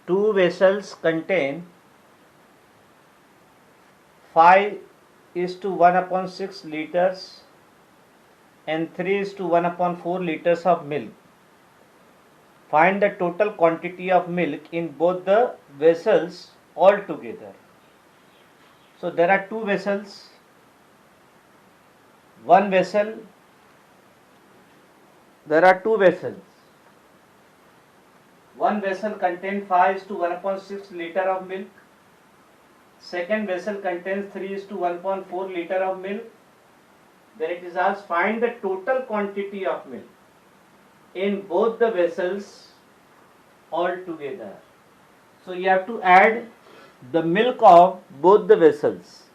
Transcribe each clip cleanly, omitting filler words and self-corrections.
two vessels contain 5:1/6 liters and 3:1/4 liters of milk. Find the total quantity of milk in both the vessels altogether. So there are two vessels. There are two vessels. One vessel contains 5:1/6 liter of milk. Second vessel contains 3:1/4 liter of milk. Then it is asked, find the total quantity of milk in both the vessels altogether. So you have to add the milk of both the vessels.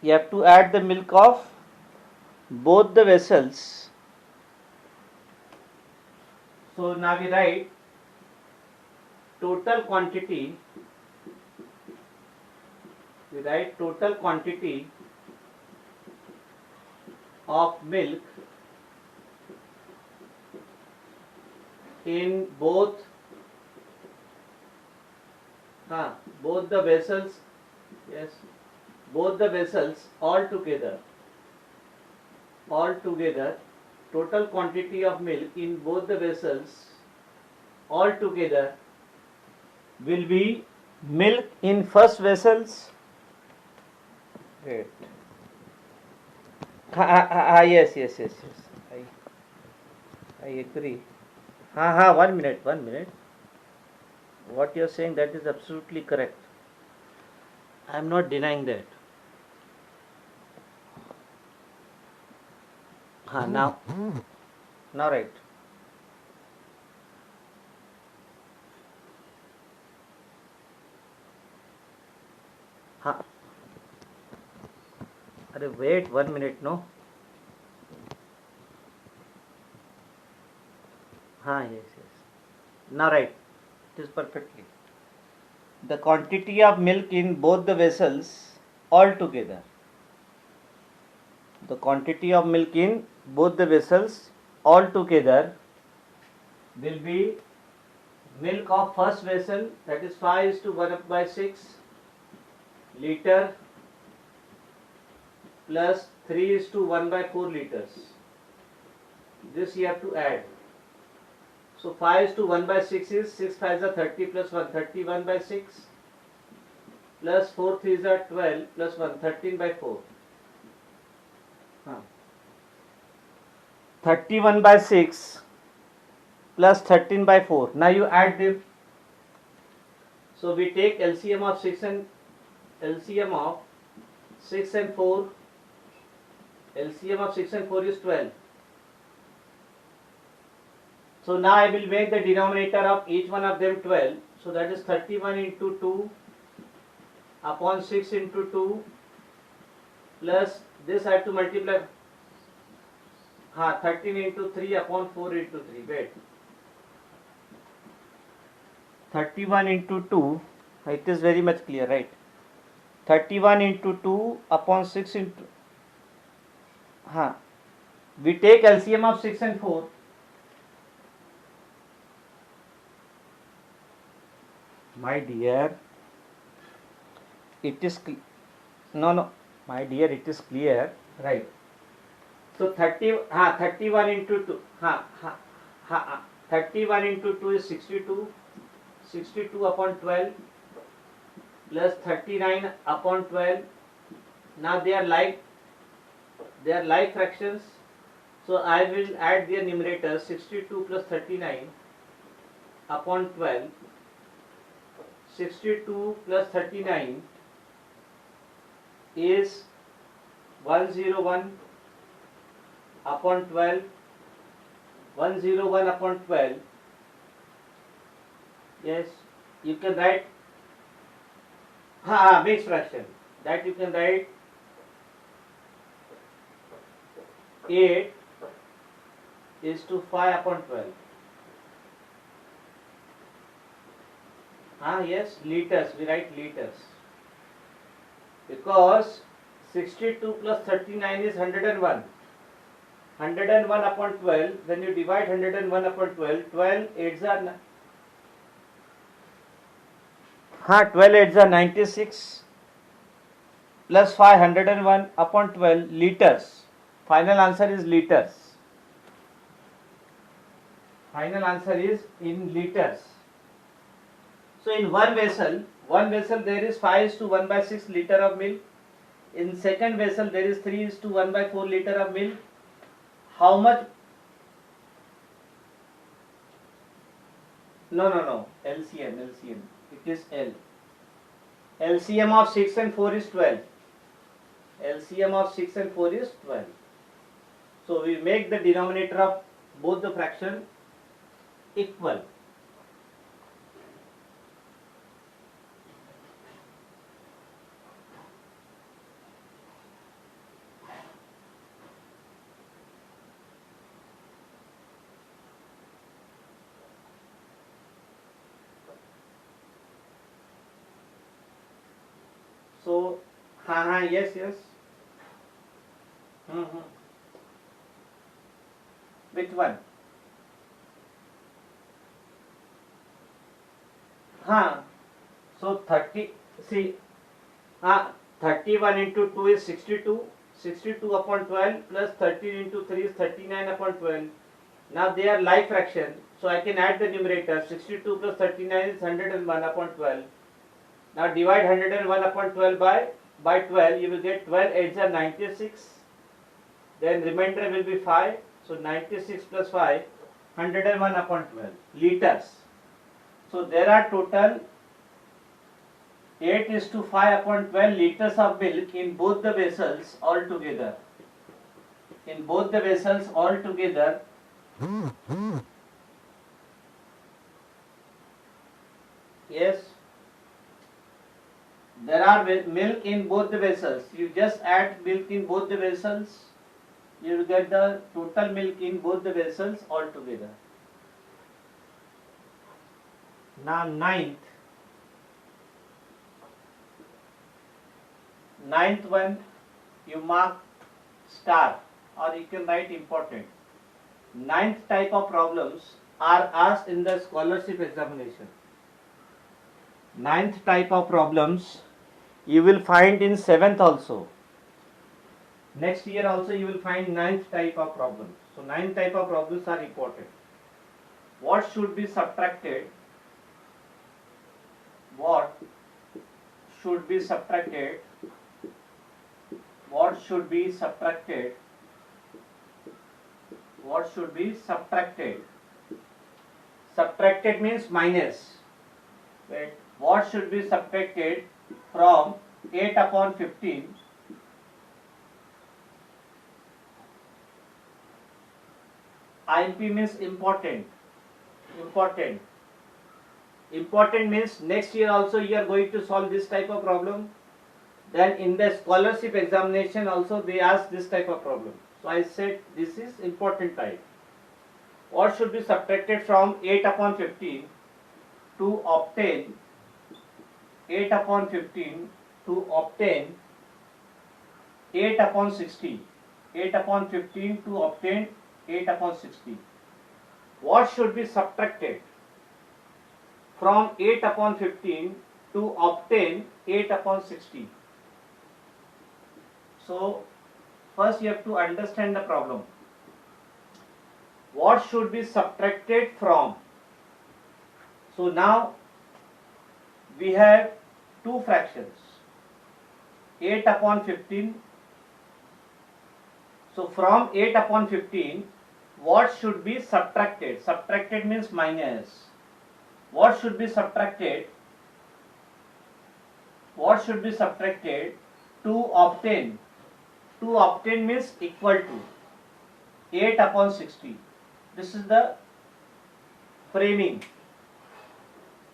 You have to add the milk of both the vessels. So now we write total quantity. We write total quantity of milk in both the vessels. Yes, both the vessels altogether. Total quantity of milk in both the vessels altogether will be milk in first vessels. Wait. Yes. I agree. 1 minute. What you are saying, that is absolutely correct. I am not denying that. Now right. Wait 1 minute, no? Yes. Now right. It is perfectly. The quantity of milk in both the vessels altogether. The quantity of milk in both the vessels altogether will be milk of first vessel, that is 5:1/6 liter plus 3:1/4 liters. This you have to add. So 5:1/6 is 6 5s are 30 plus 1, 31/6 plus 4 3s are 12 plus 1, 13/4. 31/6 plus 13/4. Now you add them. So we take LCM of 6 and 4. LCM of 6 and 4 is 12. So now I will make the denominator of each one of them 12. So that is 31 into 2 upon 6 into 2 plus this I have to multiply. 13 into 3 upon 4 into 3. Wait. 31 into 2. It is very much clear, right? 31 into 2 upon 6 into. We take LCM of 6 and 4. My dear, it is no, my dear, it is clear, right? So 31 into 2, 31 into 2 is 62, 62 upon 12 plus 39 upon 12. Now they are like fractions, so I will add their numerator 62 plus 39 upon 12. 62 plus 39 is 101 upon 12. 101 upon 12. Yes, you can write mixed fraction. That you can write 8 is to 5 upon 12. Yes, liters. We write liters. Because 62 plus 39 is 101. 101 upon 12. When you divide 101 upon 12, 12 8s are हाँ 12 8 जा 96 plus 501 upon 12 liters. Final answer is liters. Final answer is in liters. So in one vessel there is 5 is to 1 by 6 liter of milk. In second vessel there is 3 is to 1 by 4 liter of milk. How much? No. LCM. It is L. LCM of 6 and 4 is 12. LCM of 6 and 4 is 12. So we make the denominator of both the fraction equal. So, yes. Which one? So 30. See, 31 into 2 is 62. 62 upon 12 plus 13 into 3 is 39 upon 12. Now they are like fraction, so I can add the numerator. 62 plus 39 is 101 upon 12. Now divide 101 upon 12 by 12. You will get 12 8s are 96. Then remainder will be 5. So 96 plus 5, 101 upon 12 liters. So there are total 8 is to 5 upon 12 liters of milk in both the vessels altogether. In both the vessels altogether. Yes. There are milk in both the vessels. You just add milk in both the vessels. You will get the total milk in both the vessels altogether. Now ninth one, you mark star or you can write important. Ninth type of problems are asked in the scholarship examination. Ninth type of problems you will find in 7th also. Next year also you will find ninth type of problems. So ninth type of problems are important. What should be subtracted? What should be subtracted? What should be subtracted? What should be subtracted? Subtracted means minus. Wait. What should be subtracted from 8 upon 15? IMP means important. Important means next year also you are going to solve this type of problem. Then in the scholarship examination also they ask this type of problem. So I said this is important type. What should be subtracted from 8 upon 15 to obtain 8 upon 15 to obtain 8 upon 60. 8 upon 15 to obtain 8 upon 60. What should be subtracted from 8 upon 15 to obtain 8 upon 60? So first you have to understand the problem. What should be subtracted from? So now we have two fractions, 8 upon 15. So from 8 upon 15, what should be subtracted? Subtracted means minus. What should be subtracted? What should be subtracted to obtain? To obtain means equal to 8 upon 60. This is the framing.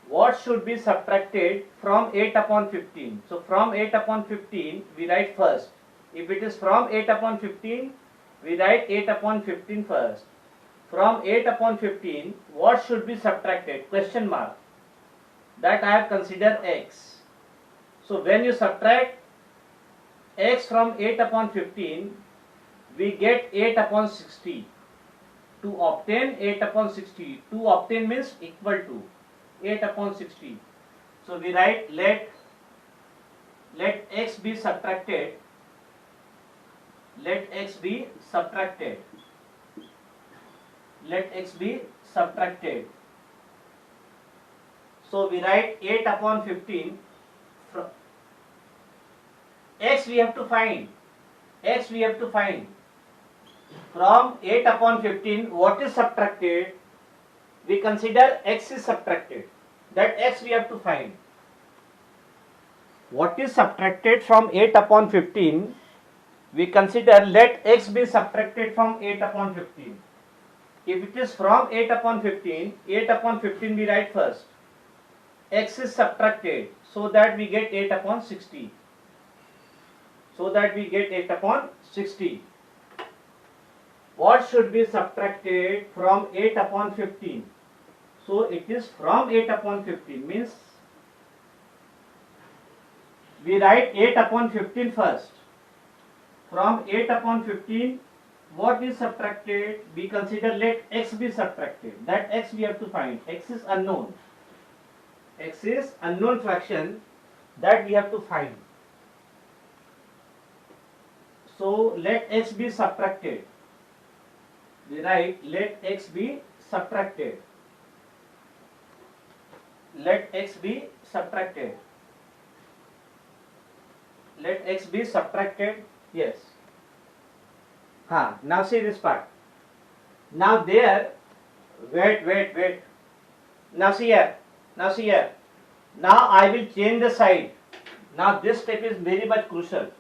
What should be subtracted from 8 upon 15? So from 8 upon 15 we write first. If it is from 8 upon 15, we write 8 upon 15 first. From 8 upon 15, what should be subtracted? Question mark. That I have considered x. So when you subtract x from 8 upon 15, we get 8 upon 60. To obtain 8 upon 60. To obtain means equal to 8 upon 60. So we write let x be subtracted. Let x be subtracted. Let x be subtracted. So we write 8 upon 15. X we have to find. X we have to find. From 8 upon 15, what is subtracted? We consider x is subtracted. That x we have to find. What is subtracted from 8 upon 15? We consider let x be subtracted from 8 upon 15. If it is from 8 upon 15, 8 upon 15 we write first. X is subtracted so that we get 8 upon 60. So that we get 8 upon 60. What should be subtracted from 8 upon 15? So it is from 8 upon 15 means we write 8 upon 15 first. From 8 upon 15, what is subtracted? We consider let x be subtracted. That x we have to find. X is unknown. X is unknown fraction that we have to find. So let x be subtracted. We write let x be subtracted. Let x be subtracted. Let x be subtracted. Yes. Now see this part. Now there, wait. Now see here. Now I will change the side. Now this step is very much crucial.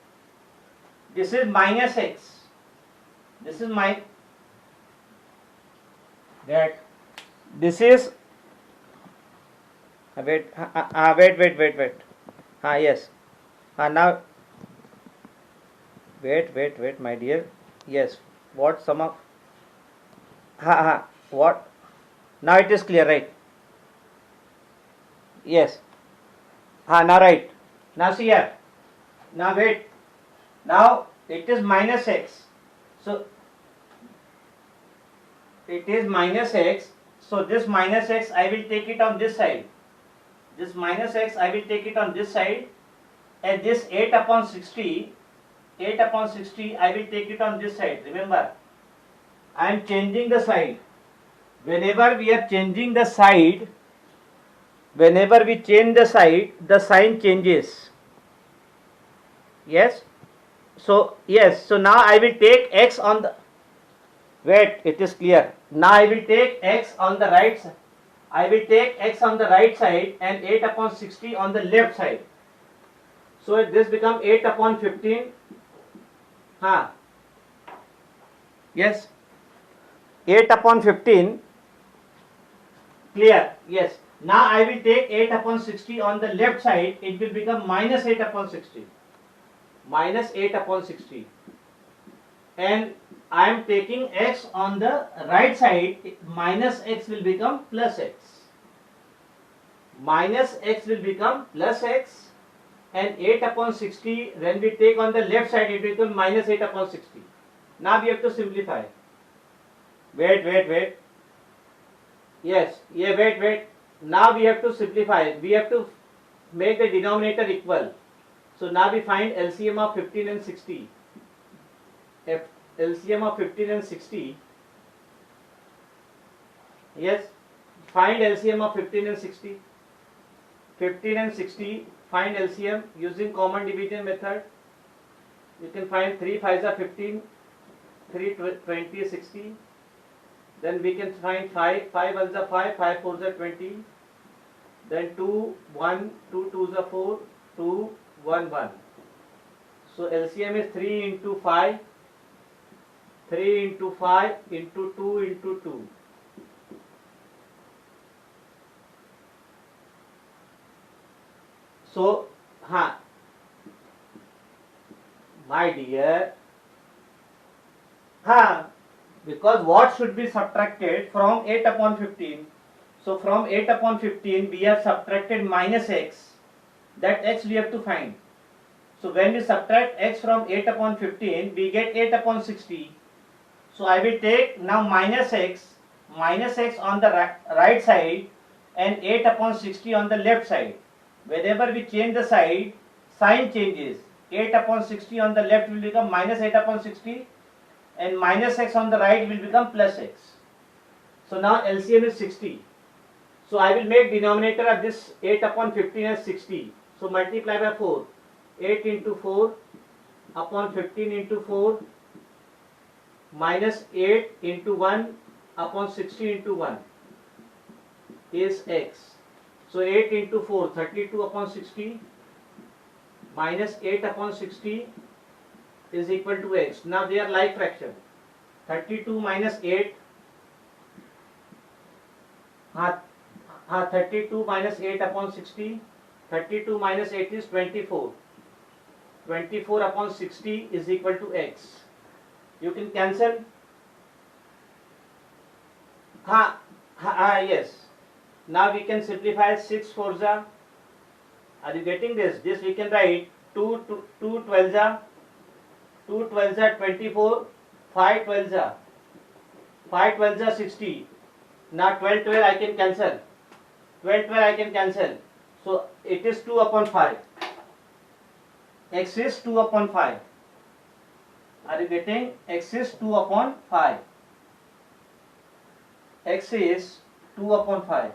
This is minus x. This is my that. This is wait. Yes. Now wait, my dear. Yes. What sum of what? Now it is clear, right? Yes. Now right. Now see here. Now wait. Now it is minus x. So it is minus x. So this minus x I will take it on this side. This minus x I will take it on this side. And this 8 upon 60 I will take it on this side. Remember, I am changing the side. Whenever we are changing the side, whenever we change the side, the sign changes. Yes. So now I will take x on the wait, it is clear. Now I will take x on the right side. I will take x on the right side and 8 upon 60 on the left side. So this becomes 8 upon 15. Yes. 8 upon 15. Clear? Yes. Now I will take 8 upon 60 on the left side. It will become minus 8 upon 60. Minus 8 upon 60. And I am taking x on the right side. Minus x will become plus x. Minus x will become plus x. And 8 upon 60, when we take on the left side, it becomes minus 8 upon 60. Now we have to simplify. Wait. Yes, wait. Now we have to simplify. We have to make the denominator equal. So now we find LCM of 15 and 60. LCM of 15 and 60. Yes, find LCM of 15 and 60. 15 and 60. Find LCM using common division method. You can find 3 5s are 15, 3 20 is 60. Then we can find 5 1s are 5, 5 4s are 20. Then 2 1, 2 2s are 4, 2 1 1. So LCM is 3 into 5, 3 into 5 into 2 into 2. So, my dear, because what should be subtracted from 8 upon 15? So, from 8 upon 15, we have subtracted minus x. That x we have to find. So, when we subtract x from 8 upon 15, we get 8 upon 60. So, I will take now minus x on the right side and 8 upon 60 on the left side. whenever we change the side, sign changes. 8 upon 60 on the left will become minus 8 upon 60 and minus x on the right will become plus x. So now LCM is 60. So I will make denominator of this 8 upon 15 as 60. So multiply by 4. 8 into 4 upon 15 into 4 minus 8 into 1 upon 60 into 1 is x. So 8 into 4, 32 upon 60 minus 8 upon 60 is equal to x. Now they are like fraction. 32 minus 8, 32 minus 8 upon 60, 32 minus 8 is 24. 24 upon 60 is equal to x. You can cancel. Yes. Now we can simplify 6 4 ja. Are you getting this? This we can write 2 12 ja, 2 12 ja 24, 5 12 ja, 5 12 ja 60. Now 12 12 I can cancel. 12 12 I can cancel. So it is 2 upon 5. X is 2 upon 5. Are you getting? X is 2 upon 5. X is 2 upon 5.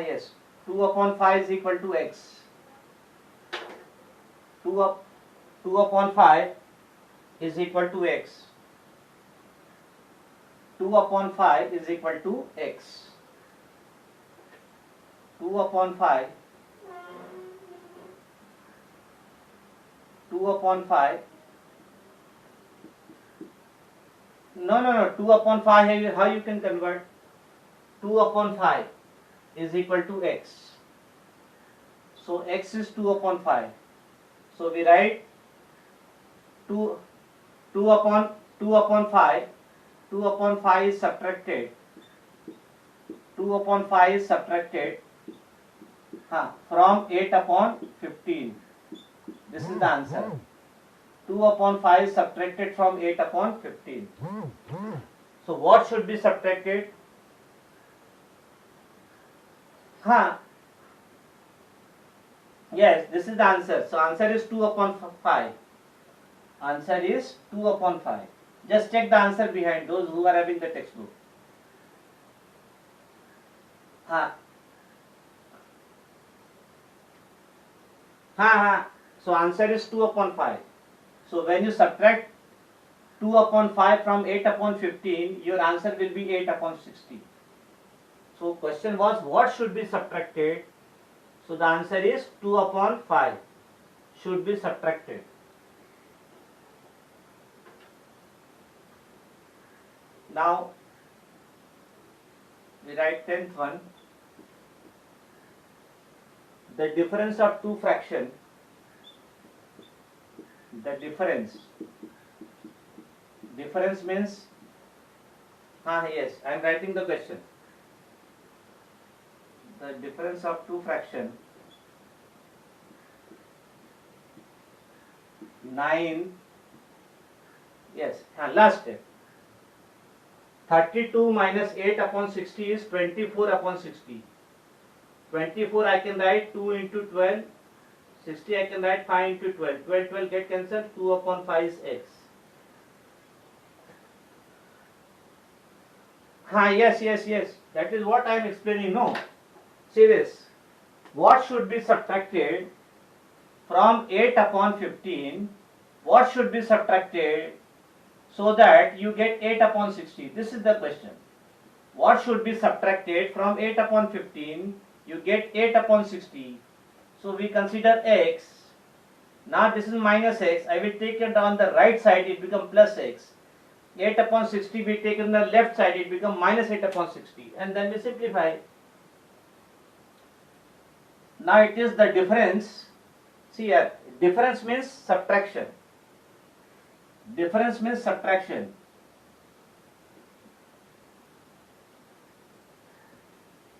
Yes. 2 upon 5 is equal to x. 2 upon 5 is equal to x. 2 upon 5 is equal to x. 2 upon 5. 2 upon 5. No. 2 upon 5, how you can convert? 2 upon 5 is equal to x. So x is 2 upon 5. So we write 2 upon 5. 2 upon 5 is subtracted. 2 upon 5 is subtracted from 8 upon 15. This is the answer. 2 upon 5 is subtracted from 8 upon 15. So what should be subtracted? Yes, this is the answer. So answer is 2 upon 5. Answer is 2 upon 5. Just check the answer behind those who are having the textbook. So answer is 2 upon 5. So when you subtract 2 upon 5 from 8 upon 15, your answer will be 8 upon 60. So question was, what should be subtracted? So the answer is 2 upon 5 should be subtracted. Now we write 10th one. The difference of two fractions. The difference means, yes, I am writing the question. The difference of two fractions 9, yes, last step. 32 minus 8 upon 60 is 24 upon 60. 24 I can write 2 into 12. 60 I can write 5 into 12. 12 get cancelled. 2 upon 5 is x. Yes. That is what I am explaining. No. See this. What should be subtracted from 8 upon 15? What should be subtracted so that you get 8 upon 60? This is the question. What should be subtracted from 8 upon 15? You get 8 upon 60. So we consider x. Now this is minus x. I will take it on the right side. It becomes plus x. 8 upon 60 we take it on the left side. It becomes minus 8 upon 60. And then we simplify. Now it is the difference. See here. Difference means subtraction. Difference means subtraction.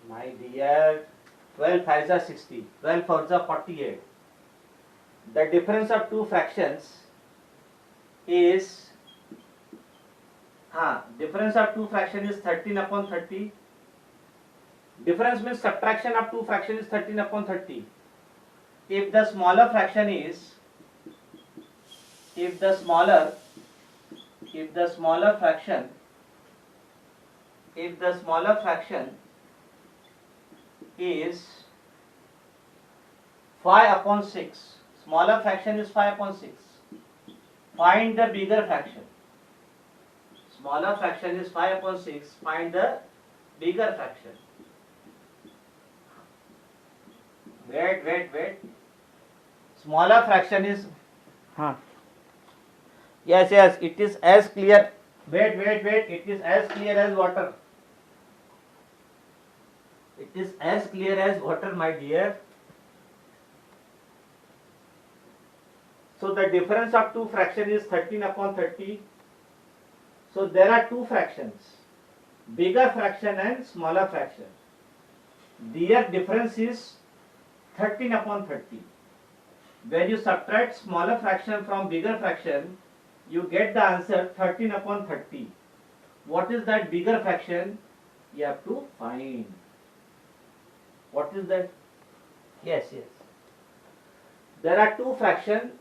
My dear, 12 5s are 60. 12 4s are 48. The difference of two fractions is difference of two fractions is 13 upon 30. Difference means subtraction of two fraction is 13 upon 30. If the smaller fraction is, if the smaller fraction is 5 upon 6, smaller fraction is 5 upon 6, find the bigger fraction. Smaller fraction is 5 upon 6, find the bigger fraction. Wait. Smaller fraction is, yes, it is as clear. Wait, it is as clear as water. It is as clear as water, my dear. So the difference of two fractions is 13 upon 30. So there are two fractions, bigger fraction and smaller fraction. Their difference is 13 upon 30. When you subtract smaller fraction from bigger fraction, you get the answer 13 upon 30. What is that bigger fraction? You have to find. What is that? Yes. There are two fractions.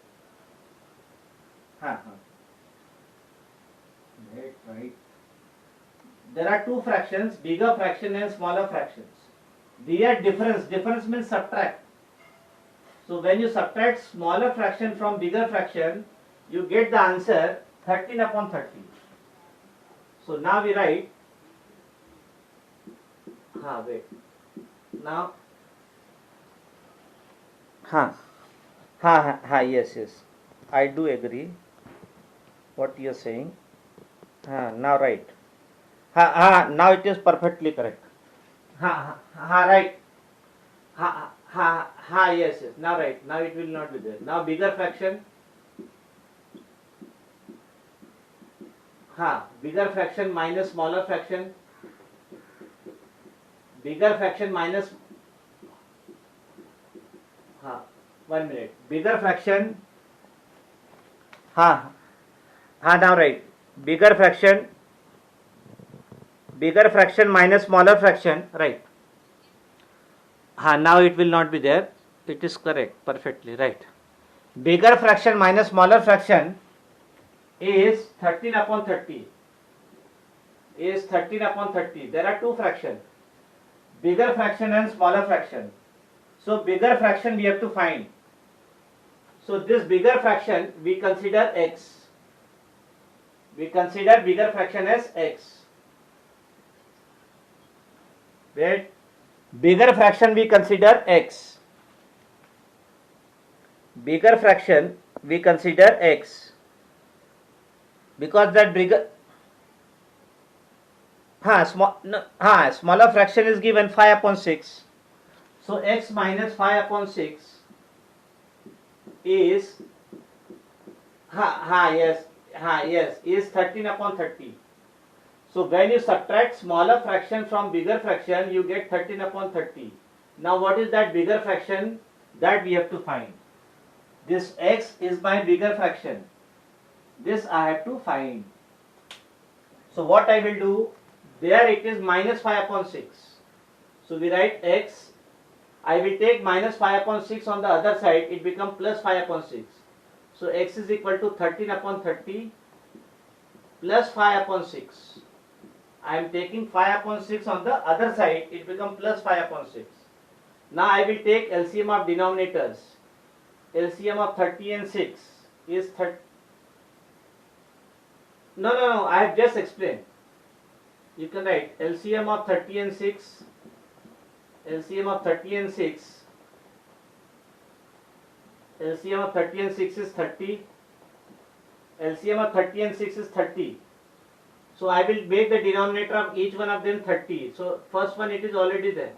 Right. There are two fractions, bigger fraction and smaller fractions. Their difference means subtract. So when you subtract smaller fraction from bigger fraction, you get the answer 13 upon 30. So now we write, now, yes, I do agree what you are saying. Now right. Now it is perfectly correct. Right. Yes. Now right. Now it will not be there. Now bigger fraction. Bigger fraction minus smaller fraction. Bigger fraction minus. 1 minute. Bigger fraction. Now right. Bigger fraction minus smaller fraction, right? Now it will not be there. It is correct, perfectly right. Bigger fraction minus smaller fraction is 13 upon 30. There are two fractions, bigger fraction and smaller fraction. So bigger fraction we have to find. So this bigger fraction we consider x. We consider bigger fraction as x. Wait. Bigger fraction we consider x. Bigger fraction we consider x. Because that bigger smaller fraction is given 5 upon 6. So x minus 5 upon 6 is is 13 upon 30. So when you subtract smaller fraction from bigger fraction, you get 13 upon 30. Now what is that bigger fraction? That we have to find. This x is my bigger fraction. This I have to find. So what I will do, there it is minus 5 upon 6. So we write x. I will take minus 5 upon 6 on the other side. It becomes plus 5 upon 6. So x is equal to 13 upon 30 plus 5 upon 6. I am taking 5 upon 6 on the other side. It becomes plus 5 upon 6. Now I will take LCM of denominators. LCM of 30 and 6 is 30. No. I have just explained. You can write LCM of 30 and 6. LCM of 30 and 6. LCM of 30 and 6 is 30. LCM of 30 and 6 is 30. So I will make the denominator of each one of them 30. So first one it is already there.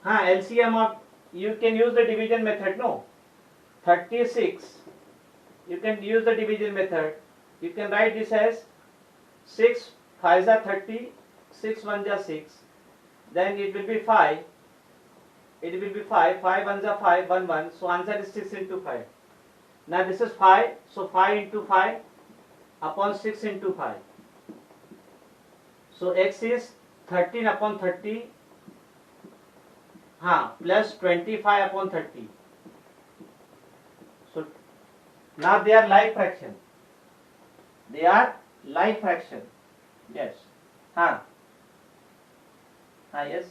LCM of, you can use the division method, no? 36. You can use the division method. You can write this as 6 5s are 30, 6 1s are 6. Then it will be 5. It will be 5 1s are 5, 1 1. So answer is 6 into 5. Now this is 5. So 5 into 5 upon 6 into 5. So x is 13 upon 30 plus 25 upon 30. So now they are like fraction. They are like fraction. Yes. Yes.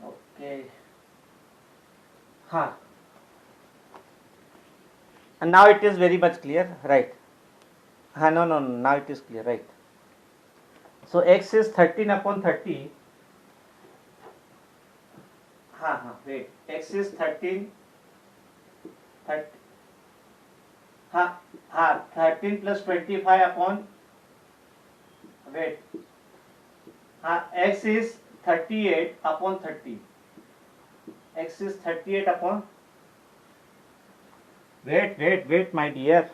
Okay. And now it is very much clear, right? No, now it is clear, right? So x is 13 upon 30. Wait. X is 13. 13 plus 25 upon. Wait. X is 38 upon 30. X is 38 upon. Wait, my dear.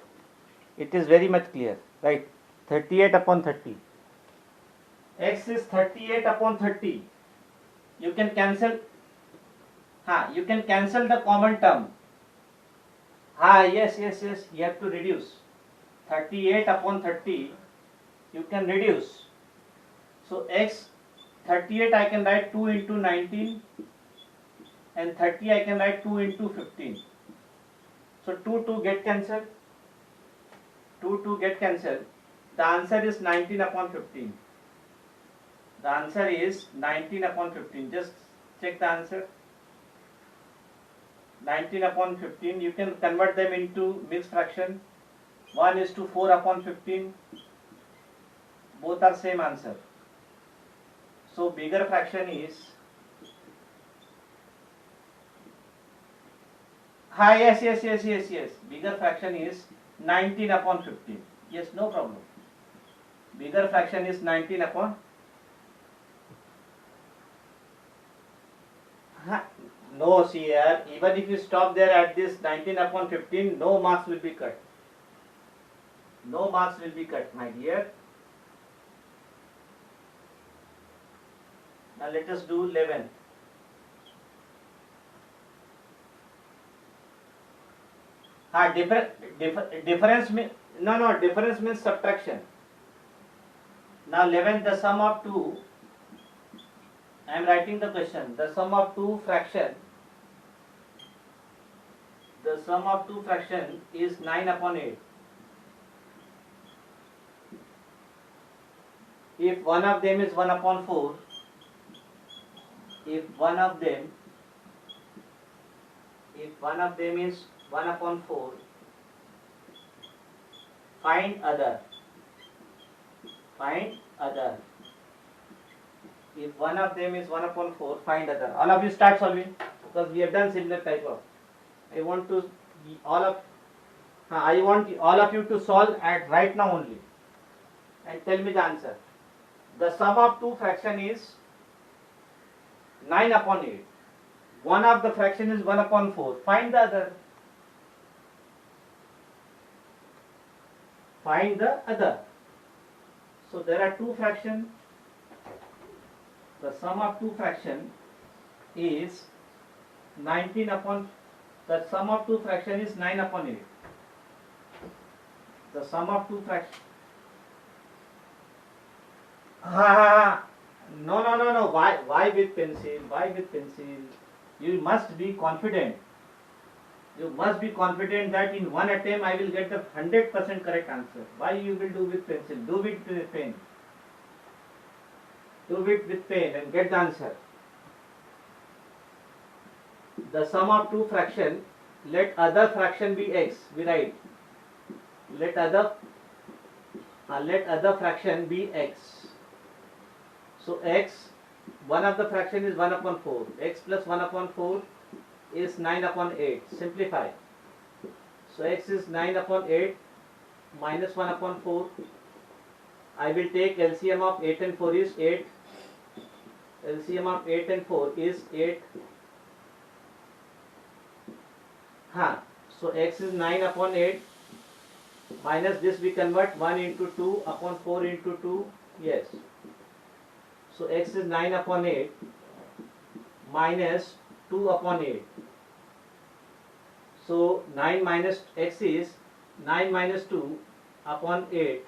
It is very much clear, right? 38 upon 30. X is 38 upon 30. You can cancel. You can cancel the common term. Yes. You have to reduce. 38 upon 30. You can reduce. So x 38 I can write 2 into 19, and 30 I can write 2 into 15. So 2 get cancelled. 2 get cancelled. The answer is 19 upon 15. The answer is 19 upon 15. Just check the answer. 19 upon 15. You can convert them into mixed fraction. 1:4 upon 15. Both are same answer. So bigger fraction is. Yes. Bigger fraction is 19 upon 15. Yes, no problem. Bigger fraction is 19 upon. No, see here, even if you stop there at this 19 upon 15, no marks will be cut. No marks will be cut, my dear. Now let us do 11. Difference means difference means subtraction. Now 11, the sum of two. I am writing the question. The sum of two fraction. The sum of two fraction is 9 upon 8. If one of them is 1 upon 4, if one of them is 1 upon 4, find other. If one of them is 1 upon 4, find other. All of you start solving, because we have done similar type of. I want all of you to solve at right now only, and tell me the answer. The sum of two fraction is 9 upon 8. One of the fraction is 1 upon 4. Find the other. Find the other. So there are two fractions. The sum of two fraction is 19 upon. The sum of two fraction is 9 upon 8. The sum of two fraction. No. Why with pencil? Why with pencil? You must be confident. You must be confident that in one attempt I will get the 100% correct answer. Why you will do with pencil? Do it with pen. Do it with pen and get the answer. The sum of two fraction, let other fraction be x. We write. Let other fraction be x. So x, one of the fraction is 1 upon 4. X plus 1 upon 4 is 9 upon 8. Simplify. So x is 9 upon 8 minus 1 upon 4. I will take LCM of 8 and 4 is 8. LCM of 8 and 4 is 8. So x is 9 upon 8 minus this we convert 1 into 2 upon 4 into 2. Yes. So x is 9 upon 8 minus 2 upon 8. So 9 minus x is 9 minus 2 upon 8.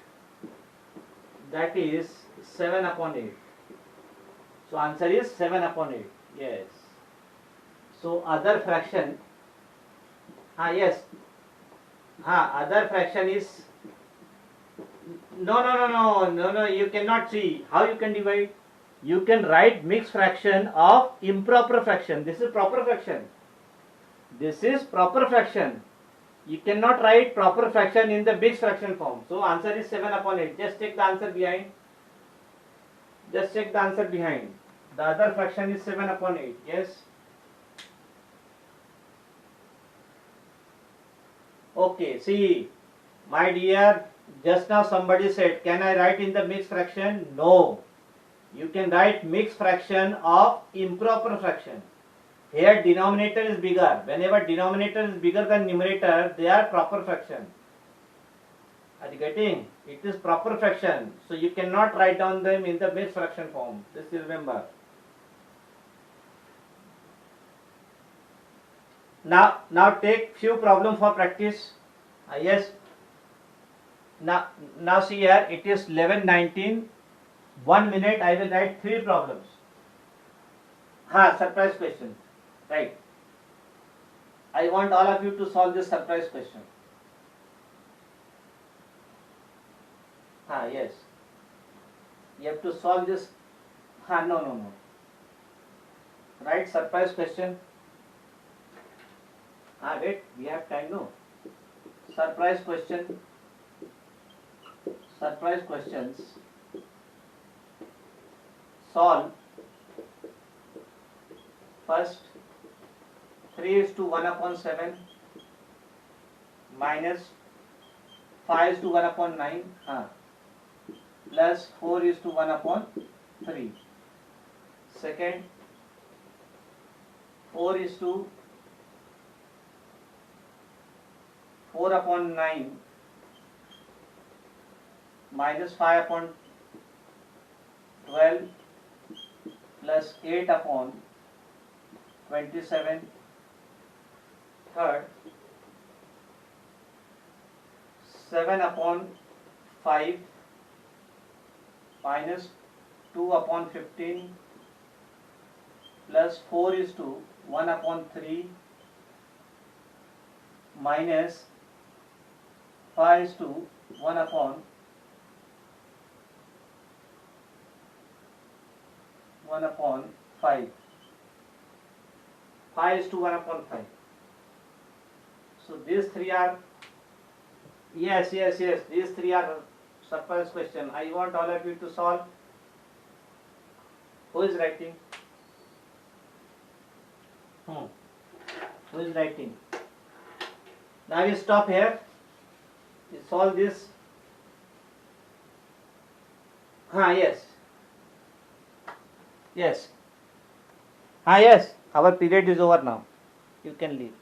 that is 7 upon 8. So answer is 7 upon 8. Yes. So other fraction, yes, other fraction is, no, you cannot see. How you can divide? You can write mixed fraction of improper fraction. This is proper fraction. This is proper fraction. You cannot write proper fraction in the mixed fraction form. So answer is 7 upon 8. Just take the answer behind. Just check the answer behind. The other fraction is 7 upon 8. Yes. Okay, see, my dear, just now somebody said, can I write in the mixed fraction? No. You can write mixed fraction of improper fraction. Here denominator is bigger. Whenever denominator is bigger than numerator, they are proper fraction. Are you getting? It is proper fraction. So you cannot write down them in the mixed fraction form. This you remember. Now take few problem for practice. Yes. Now see here, it is 11:19. 1 minute I will write 3 problems. Surprise question. Right. I want all of you to solve this surprise question. Yes. You have to solve this. No. Write surprise question. Wait, we have time, no? Surprise question. Surprise questions. Solve. First, 3 is to 1 upon 7 minus 5 is to 1 upon 9 plus 4 is to 1 upon 3. Second, 4 is to 4 upon 9 minus 5 upon 12 plus 8 upon 27. Third, 7 upon 5 minus 2 upon 15 plus 4 is to 1 upon 3 minus 5 is to 1 upon 5. 5 is to 1 upon 5. So these 3 are, yes, these 3 are surprise question. I want all of you to solve. Who is writing? Who is writing? Now you stop here. You solve this. Yes. Yes. Yes. Our period is over now. You can leave.